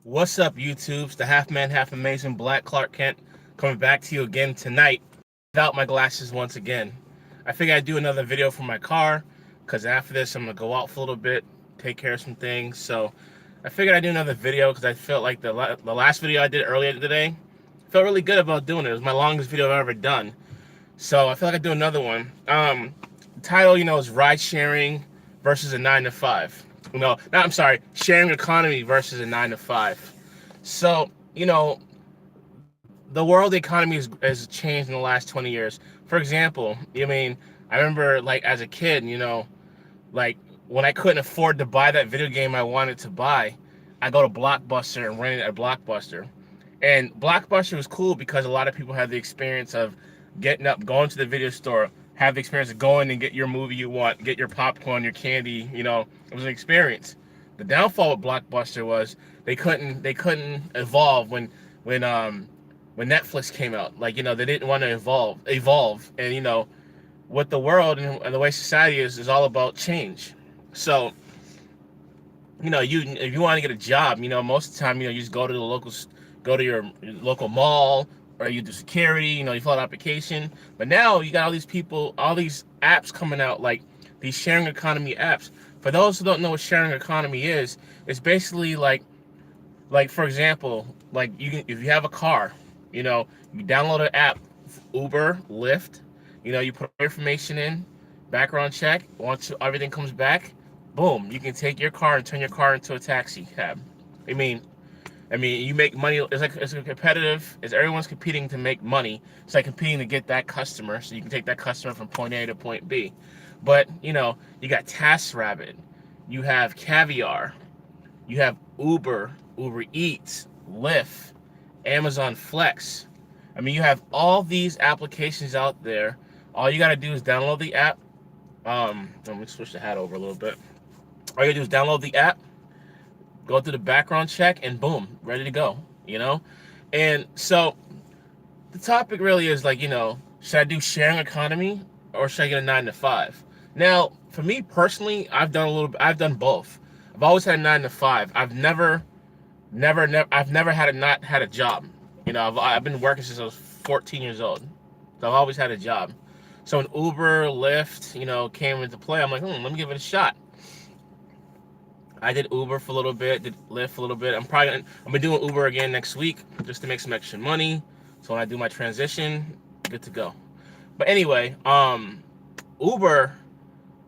What's up, YouTubes? The half man, half amazing Black Clark Kent coming back to you again tonight without my glasses once again. I figured I'd do another video for my car because after this I'm going to go out for a little bit, take care of some things. So I figured I'd do another video because I felt like the last video I did earlier today, felt really good about doing it. It was my longest video I've ever done. So I feel like I'd do another one. The title, is ride sharing versus a 9 to 5. I'm sorry, sharing economy versus a 9 to 5. So, the world economy has changed in the last 20 years. For example, I remember like as a kid, like when I couldn't afford to buy that video game I wanted to buy, I go to Blockbuster and rent it at Blockbuster. And Blockbuster was cool because a lot of people had the experience of getting up, going to the video store, have the experience of going and get your movie you want, get your popcorn, your candy. It was an experience. The downfall of Blockbuster was they couldn't evolve when Netflix came out. Like, they didn't want to evolve, and what the world and the way society is all about change. So, you if you want to get a job, most of the time, you just go to your local mall, or you do security, you fill out an application. But now you got all these people, all these apps coming out, like these sharing economy apps. For those who don't know what sharing economy is, it's basically like for example, like if you have a car, you download an app, Uber, Lyft, you put your information in, background check. Once everything comes back, boom, you can take your car and turn your car into a taxi cab. I mean, you make money. It's competitive. Everyone's competing to make money. It's like competing to get that customer, so you can take that customer from point A to point B. But you got TaskRabbit, you have Caviar, you have Uber Eats, Lyft, Amazon Flex. You have all these applications out there. All you gotta do is download the app. Let me switch the hat over a little bit. All you gotta do is download the app, go through the background check, and boom, ready to go. And so the topic really is like, should I do sharing economy or should I get a 9 to 5? Now, for me personally, I've done both. I've always had a 9 to 5. I've never had not had a job. I've been working since I was 14 years old. So I've always had a job. So when Uber, Lyft, came into play, I'm like, let me give it a shot. I did Uber for a little bit, did Lyft for a little bit. I'm gonna doing Uber again next week just to make some extra money. So when I do my transition, good to go. But anyway, Uber,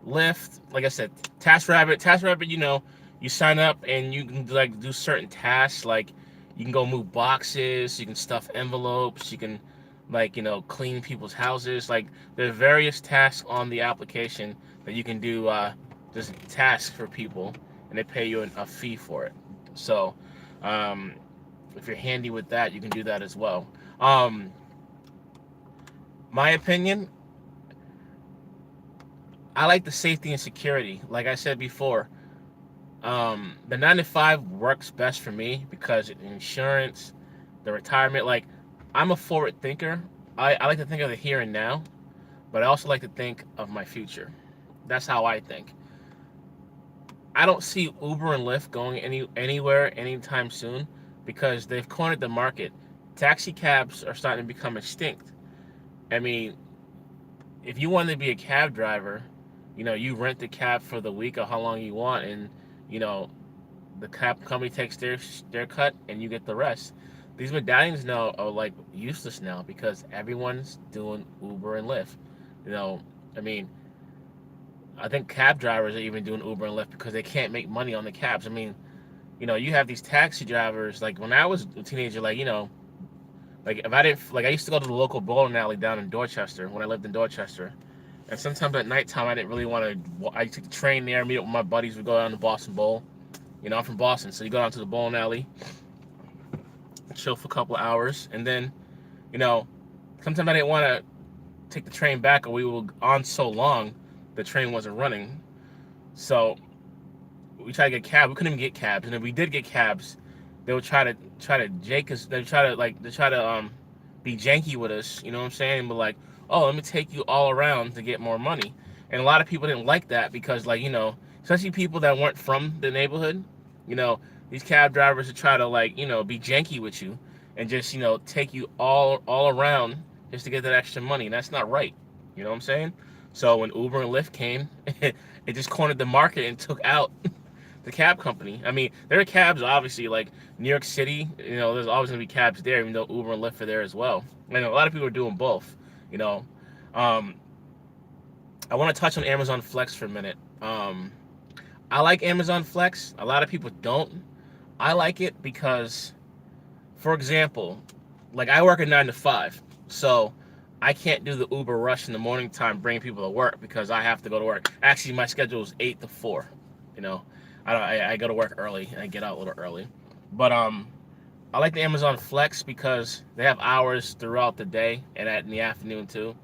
Lyft, like I said, TaskRabbit, you sign up and you can like do certain tasks, like you can go move boxes, you can stuff envelopes, you can clean people's houses. Like there are various tasks on the application that you can do, just tasks for people, and they pay you a fee for it. So if you're handy with that, you can do that as well. My opinion, I like the safety and security. Like I said before, the 9 to 5 works best for me because insurance, the retirement, like I'm a forward thinker. I like to think of the here and now, but I also like to think of my future. That's how I think. I don't see Uber and Lyft going anywhere anytime soon because they've cornered the market. Taxi cabs are starting to become extinct. If you want to be a cab driver, you rent the cab for the week or how long you want, and the cab company takes their cut and you get the rest. These medallions now are like useless now because everyone's doing Uber and Lyft. You know, I mean, I think cab drivers are even doing Uber and Lyft because they can't make money on the cabs. You have these taxi drivers. Like when I was a teenager, like if I didn't, like I used to go to the local bowling alley down in Dorchester when I lived in Dorchester. And sometimes at nighttime, I didn't really want to. I took the train there, meet up with my buddies. We go down to Boston Bowl. I'm from Boston, so you go down to the bowling alley, chill for a couple of hours, and then, sometimes I didn't want to take the train back, or we were on so long, the train wasn't running. So we tried to get cabs. We couldn't even get cabs, and if we did get cabs, they would try to jake us. They try to be janky with us. You know what I'm saying? But like, oh, let me take you all around to get more money. And a lot of people didn't like that because, especially people that weren't from the neighborhood, these cab drivers who try to like, be janky with you and just, take you all around just to get that extra money. And that's not right. You know what I'm saying? So when Uber and Lyft came, it just cornered the market and took out the cab company. I mean, there are cabs, obviously, like New York City, there's always going to be cabs there, even though Uber and Lyft are there as well. And a lot of people are doing both, you know. Um, I want to touch on Amazon Flex for a minute. I like Amazon Flex. A lot of people don't. I like it because, for example, like I work a 9 to 5, so I can't do the Uber rush in the morning time bringing people to work because I have to go to work. Actually, my schedule is 8 to 4. You know, I go to work early and I get out a little early. But I like the Amazon Flex because they have hours throughout the day and in the afternoon too.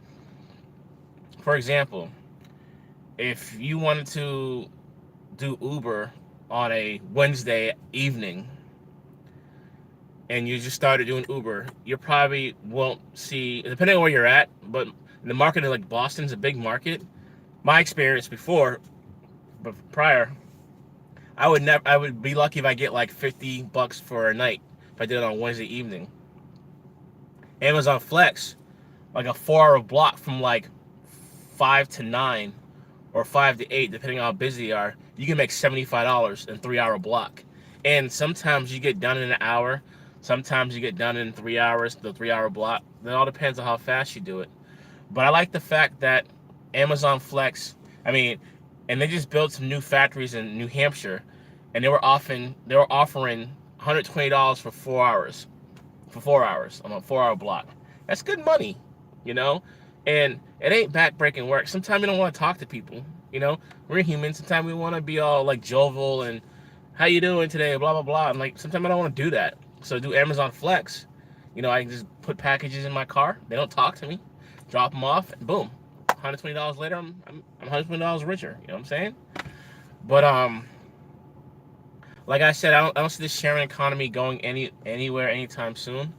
For example, if you wanted to do Uber on a Wednesday evening and you just started doing Uber, you probably won't see, depending on where you're at, but in the market like Boston's a big market. My experience before, but prior, I would be lucky if I get like $50 for a night if I did it on Wednesday evening. Amazon Flex, like a 4-hour block from like 5 to 9 or 5 to 8, depending on how busy you are, you can make $75 in a 3-hour block. And sometimes you get done in an hour, sometimes you get done in 3 hours, the 3-hour block. It all depends on how fast you do it. But I like the fact that Amazon Flex, I mean, and they just built some new factories in New Hampshire, and they were offering $120 for 4 hours, on a 4-hour block. That's good money, you know. And it ain't backbreaking work. Sometimes we don't want to talk to people, you know. We're human. Sometimes we want to be all like jovial and how you doing today, blah blah blah. And like sometimes I don't want to do that. So do Amazon Flex. I can just put packages in my car. They don't talk to me. Drop them off, and boom, $120 later, I'm $120 richer. You know what I'm saying? But like I said, I don't see the sharing economy going anywhere anytime soon.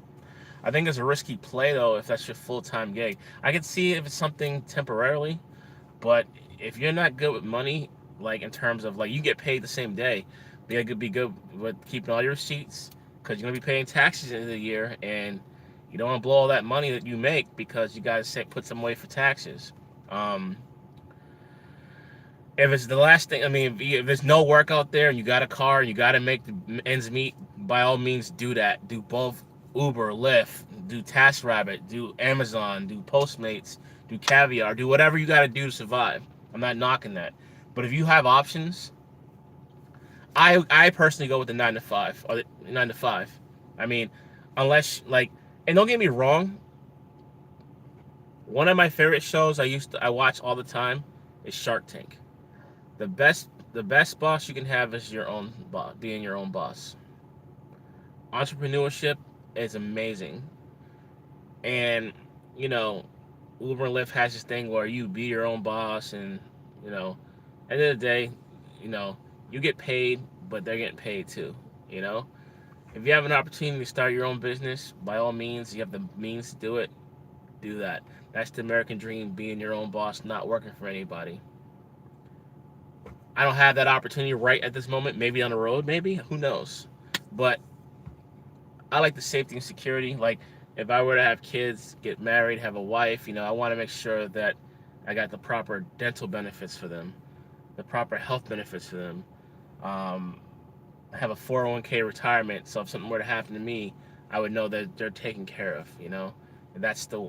I think it's a risky play though if that's your full-time gig. I could see if it's something temporarily, but if you're not good with money, like in terms of like you get paid the same day, you gotta be good with keeping all your receipts because you're gonna be paying taxes at the end of the year, and you don't want to blow all that money that you make because you gotta put some away for taxes. Um, if it's the last thing, I mean, if there's no work out there and you got a car and you got to make the ends meet, by all means do that. Do both Uber, Lyft, do TaskRabbit, do Amazon, do Postmates, do Caviar, do whatever you got to do to survive. I'm not knocking that. But if you have options, I personally go with the 9 to 5 or the 9 to 5. I mean, unless like, and don't get me wrong, one of my favorite shows I watch all the time is Shark Tank. The best boss you can have is your own boss, being your own boss. Entrepreneurship is amazing. And, you know, Uber and Lyft has this thing where you be your own boss, and, end of the day, you know, you get paid, but they're getting paid too, you know? If you have an opportunity to start your own business, by all means, you have the means to do it, do that. That's the American dream, being your own boss, not working for anybody. I don't have that opportunity right at this moment. Maybe on the road, maybe. Who knows? But I like the safety and security. Like, if I were to have kids, get married, have a wife, I want to make sure that I got the proper dental benefits for them, the proper health benefits for them. Have a 401k retirement, so if something were to happen to me, I would know that they're taken care of. And that's the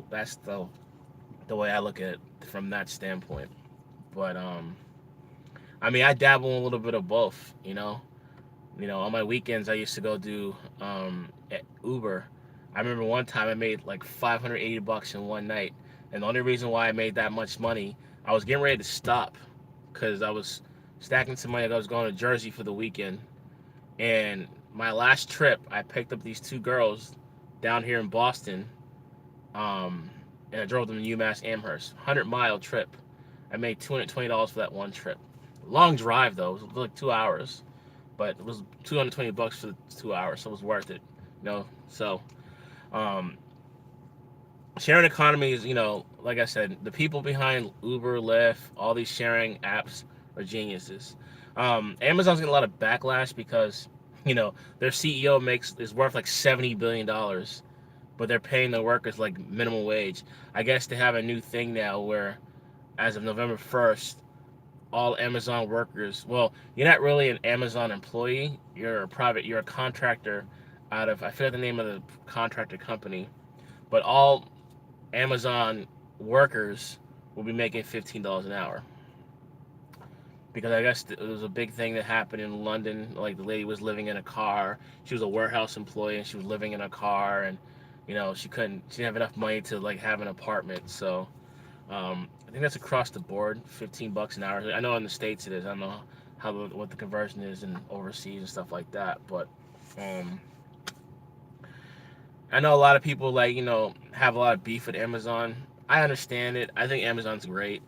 way I look at it from that standpoint. But I mean, I dabble in a little bit of both. On my weekends, I used to go do Uber. I remember one time I made like $580 in one night, and the only reason why I made that much money, I was getting ready to stop because I was stacking some money. I was going to Jersey for the weekend, and my last trip, I picked up these two girls down here in Boston, and I drove them to UMass Amherst, 100-mile trip. I made $220 for that one trip. Long drive though, it was like 2 hours, but it was $220 for the 2 hours, so it was worth it. So sharing economy is, like I said, the people behind Uber, Lyft, all these sharing apps are geniuses. Amazon's getting a lot of backlash because You know, their CEO is worth like $70 billion, but they're paying the workers like minimum wage. I guess they have a new thing now where, as of November 1st, all Amazon workers. Well, you're not really an Amazon employee. You're a contractor out of, I forget the name of the contractor company, but all Amazon workers will be making $15 an hour. Because I guess it was a big thing that happened in London. Like the lady was living in a car. She was a warehouse employee and she was living in a car, and she didn't have enough money to like have an apartment. So I think that's across the board, $15 an hour. I know in the States it is. I don't know what the conversion is in overseas and stuff like that. But um, I know a lot of people have a lot of beef with Amazon. I understand it. I think Amazon's great.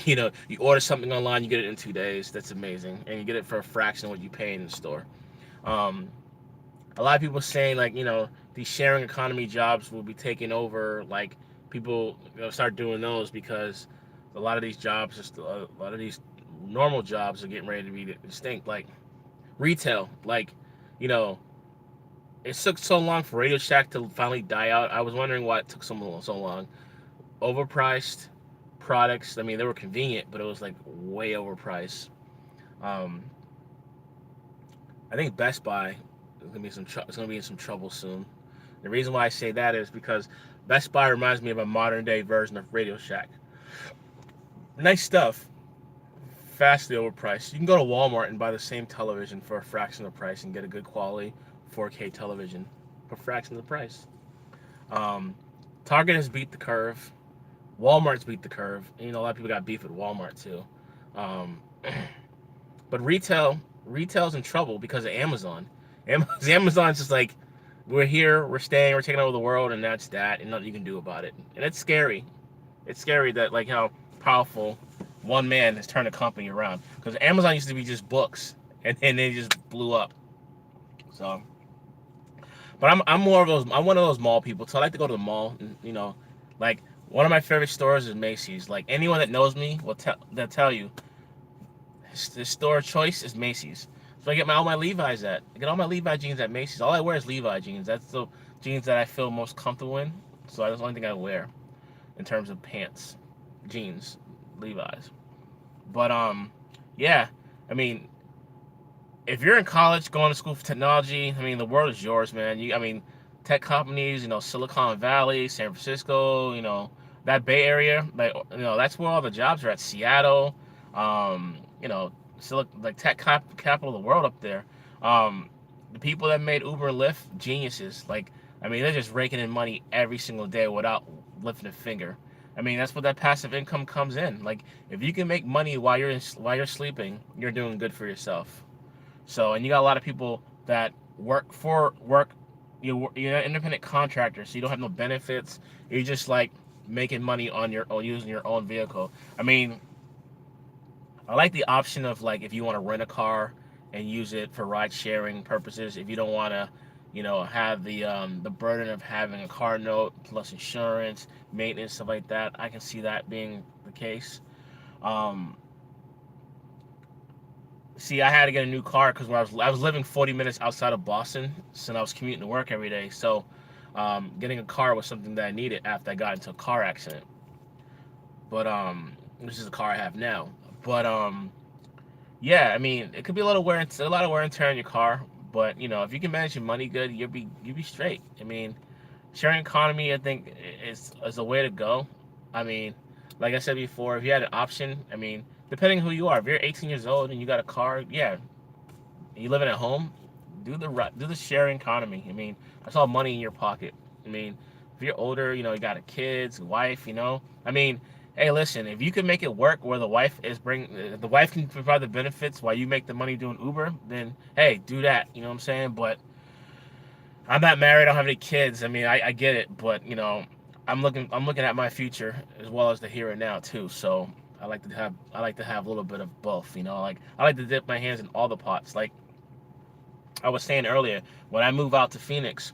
You order something online, you get it in 2 days. That's amazing, and you get it for a fraction of what you pay in the store. Um, a lot of people saying these sharing economy jobs will be taking over. Like people start doing those because a lot of these jobs, a lot of these normal jobs are getting ready to be extinct. Like retail, you know, it took so long for Radio Shack to finally die out. I was wondering why it took so long. Overpriced products. I mean, they were convenient, but it was like way overpriced. Um, I think Best Buy is gonna be in some trouble soon. The reason why I say that is because Best Buy reminds me of a modern day version of Radio Shack. Nice stuff, vastly overpriced. You can go to Walmart and buy the same television for a fraction of the price and get a good quality 4K television for a fraction of the price. Um, Target has beat the curve. Walmart's beat the curve. And, a lot of people got beef with Walmart too. Um, but retail's in trouble because of Amazon. Amazon's just like, we're here, we're staying, we're taking over the world, and that's that, and nothing you can do about it. And it's scary. It's scary that how powerful one man has turned a company around. Because Amazon used to be just books, and then they just blew up. So, but I'm more of those. I'm one of those mall people. So I like to go to the mall. And, like one of my favorite stores is Macy's. Like anyone that knows me they'll tell you, the store of choice is Macy's. So I get all my Levi's at. I get all my Levi jeans at Macy's. All I wear is Levi jeans. That's the jeans that I feel most comfortable in. So that's the only thing I wear in terms of pants, jeans, Levi's. But yeah. I mean, if you're in college going to school for technology, I mean, the world is yours, man. Tech companies, Silicon Valley, San Francisco, that Bay Area, that's where all the jobs are at. Seattle, tech capital of the world up there. The people that made Uber and Lyft, geniuses. They're just raking in money every single day without lifting a finger. That's what that passive income comes in. Like, if you can make money while you're sleeping, you're doing good for yourself. So, and you got a lot of people that work. You're an independent contractor, so you don't have no benefits. You're just making money on your own, using your own vehicle. I like the option of if you want to rent a car and use it for ride sharing purposes. If you don't want to, have the burden of having a car note plus insurance, maintenance, stuff like that. I can see that being the case. See, I had to get a new car because I was living 40 minutes outside of Boston, so I was commuting to work every day. So, getting a car was something that I needed after I got into a car accident. But which is the car I have now. But yeah, it could be a lot of wear and tear on your car. But if you can manage your money good, you'll be straight. Sharing economy, I think, is a way to go. Like I said before, if you had an option, depending who you are, if you're 18 years old and you got a car, yeah, you living at home, do the sharing economy. That's all money in your pocket. If you're older, you got a kids, wife, hey, listen, if you can make it work where the wife can provide the benefits while you make the money doing Uber, then hey, do that. You know what I'm saying? But I'm not married. I don't have any kids. I get it, but I'm looking at my future as well as the here and now too. So I like to have a little bit of both. I like to dip my hands in all the pots. Like I was saying earlier, when I move out to Phoenix,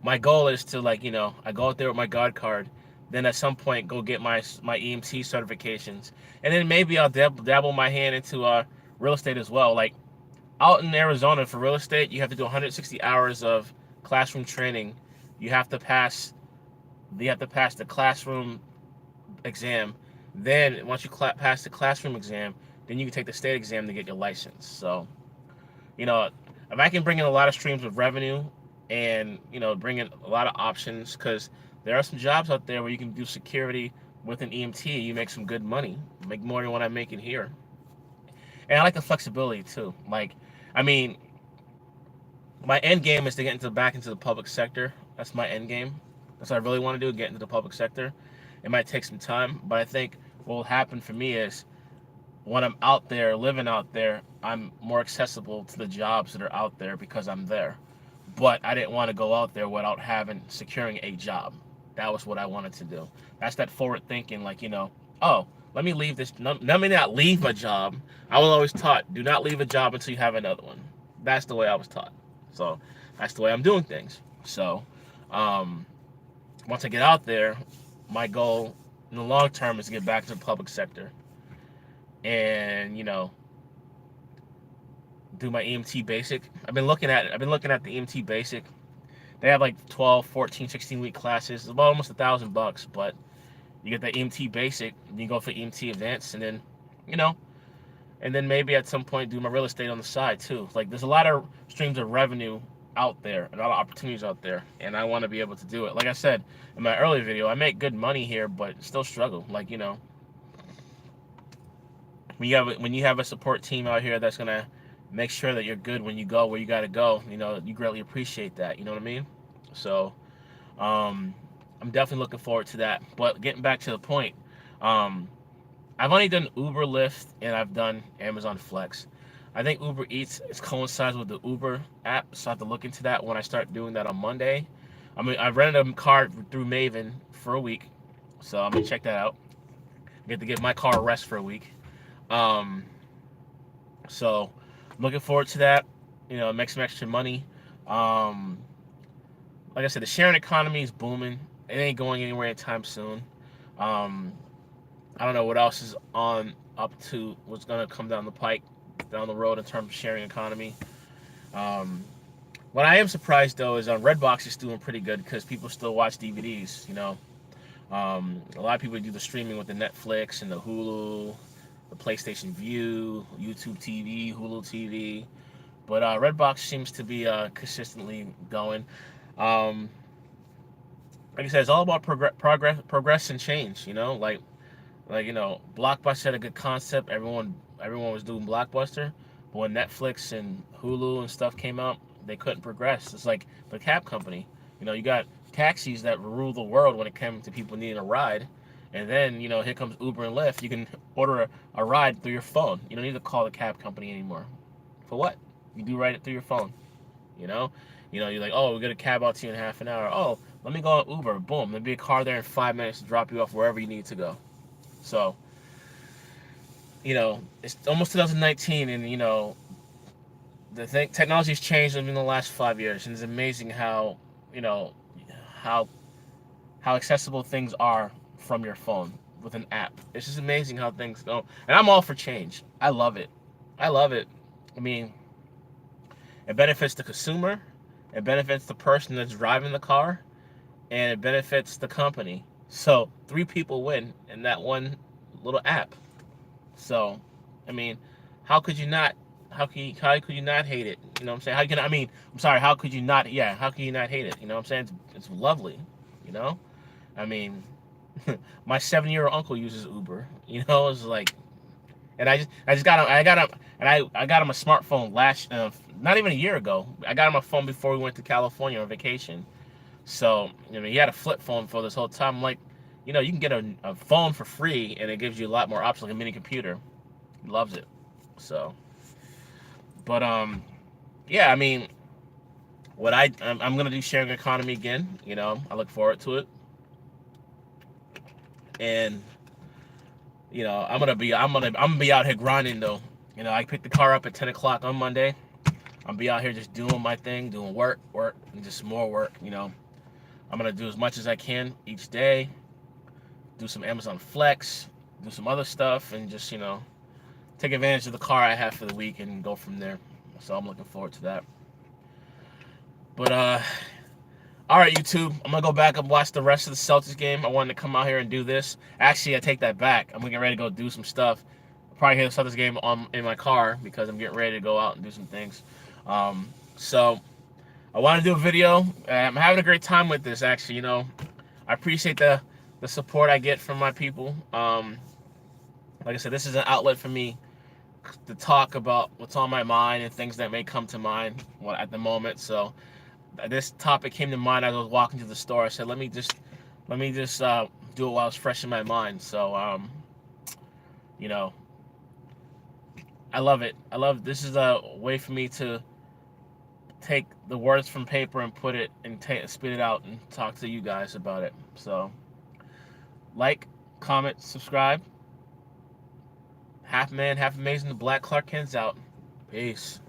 my goal is to I go out there with my God card, then at some point go get my EMT certifications, and then maybe I'll dabble my hand into real estate as well. Like out in Arizona for real estate, you have to do 160 hours of classroom training. You have to pass. You have to pass the classroom exam. Then once you pass the classroom exam, then you can take the state exam to get your license. So, you know, if I can bring in a lot of streams of revenue and, bring in a lot of options, because there are some jobs out there where you can do security with an EMT, you make some good money, make more than what I'm making here. And I like the flexibility too. Like, I mean, my end game is to get back into the public sector. That's my end game. That's what I really want to do, get into the public sector. It might take some time, but I think what will happen for me is when I'm out there, living out there, I'm more accessible to the jobs that are out there because I'm there. But I didn't want to go out there without securing a job. That was what I wanted to do. That's that forward thinking, like, oh, let me leave this. Let me not leave my job. I was always taught, do not leave a job until you have another one. That's the way I was taught. So that's the way I'm doing things. So once I get out there, my goal in the long term is to get back to the public sector and, do my EMT basic. I've been looking at the EMT basic. They have like 12, 14, 16-week classes. It's about almost $1,000, but you get the EMT basic, and you go for EMT advanced, and then, and then maybe at some point do my real estate on the side too. Like, there's a lot of streams of revenue out there, and a lot of opportunities out there, and I want to be able to do it. Like I said in my earlier video, I make good money here, but still struggle. Like, when you have a support team out here that's gonna make sure that you're good when you go where you got to go, you greatly appreciate that. You know what I mean? So I'm definitely looking forward to that. But getting back to the point, I've only done Uber, Lyft, and I've done Amazon Flex. I think Uber Eats coincides with the Uber app, so I have to look into that when I start doing that on Monday. I mean, I rented a car through Maven for a week, so I'm gonna check that out. I get to give my car a rest for a week. So I'm looking forward to that. Make some extra money. Like I said, the sharing economy is booming. It ain't going anywhere anytime soon. I don't know what else is what's gonna come down the road in terms of sharing economy. What I am surprised though is Redbox is doing pretty good because people still watch DVDs. A lot of people do the streaming with the Netflix and the Hulu, the PlayStation View, YouTube TV, Hulu TV. But Redbox seems to be consistently going. Like I said, it's all about progress and change. Blockbuster had a good concept. Everyone was doing Blockbuster, but when Netflix and Hulu and stuff came out, they couldn't progress. It's like the cab company. You got taxis that rule the world when it comes to people needing a ride. And then, here comes Uber and Lyft. You can order a ride through your phone. You don't need to call the cab company anymore. For what? You do it through your phone. You're like, oh, we'll get a cab out to you in half an hour. Oh, let me go on Uber. Boom. There'll be a car there in 5 minutes to drop you off wherever you need to go. So, it's almost 2019, and, technology has changed in the last 5 years. And it's amazing how accessible things are from your phone with an app. It's just amazing how things go. And I'm all for change. I love it. I mean, it benefits the consumer, it benefits the person that's driving the car, and it benefits the company. So 3 people win in that one little app. So, I mean, how could you not hate it? You know what I'm saying? How could you not hate it? You know what I'm saying? It's lovely, I mean, my 7-year-old uncle uses Uber. It's like, and I got him a smartphone not even a year ago. I got him a phone before we went to California on vacation. So, he had a flip phone for this whole time. I'm like, you can get a phone for free, and it gives you a lot more options, like a mini computer. He loves it. So, but yeah, I mean, I'm gonna do sharing economy again. I look forward to it. And I'm gonna be out here grinding though. I picked the car up at 10 o'clock on Monday. I'm be out here just doing my thing, doing work, and just more work. I'm gonna do as much as I can each day. Do some Amazon Flex, do some other stuff, and just take advantage of the car I have for the week and go from there. So I'm looking forward to that. But all right, YouTube. I'm gonna go back and watch the rest of the Celtics game. I wanted to come out here and do this. Actually, I take that back. I'm getting ready to go do some stuff. I'll probably hear the Celtics game in my car because I'm getting ready to go out and do some things. So I want to do a video. I'm having a great time with this. Actually, I appreciate the support I get from my people. Like I said, this is an outlet for me to talk about what's on my mind and things that may come to mind at the moment. So this topic came to mind as I was walking to the store. I said, let me just do it while it's fresh in my mind. So I love it. This is a way for me to take the words from paper and put it and spit it out and talk to you guys about it. So like, comment, subscribe. Half man, half amazing. The Black Clark Kent's out. Peace.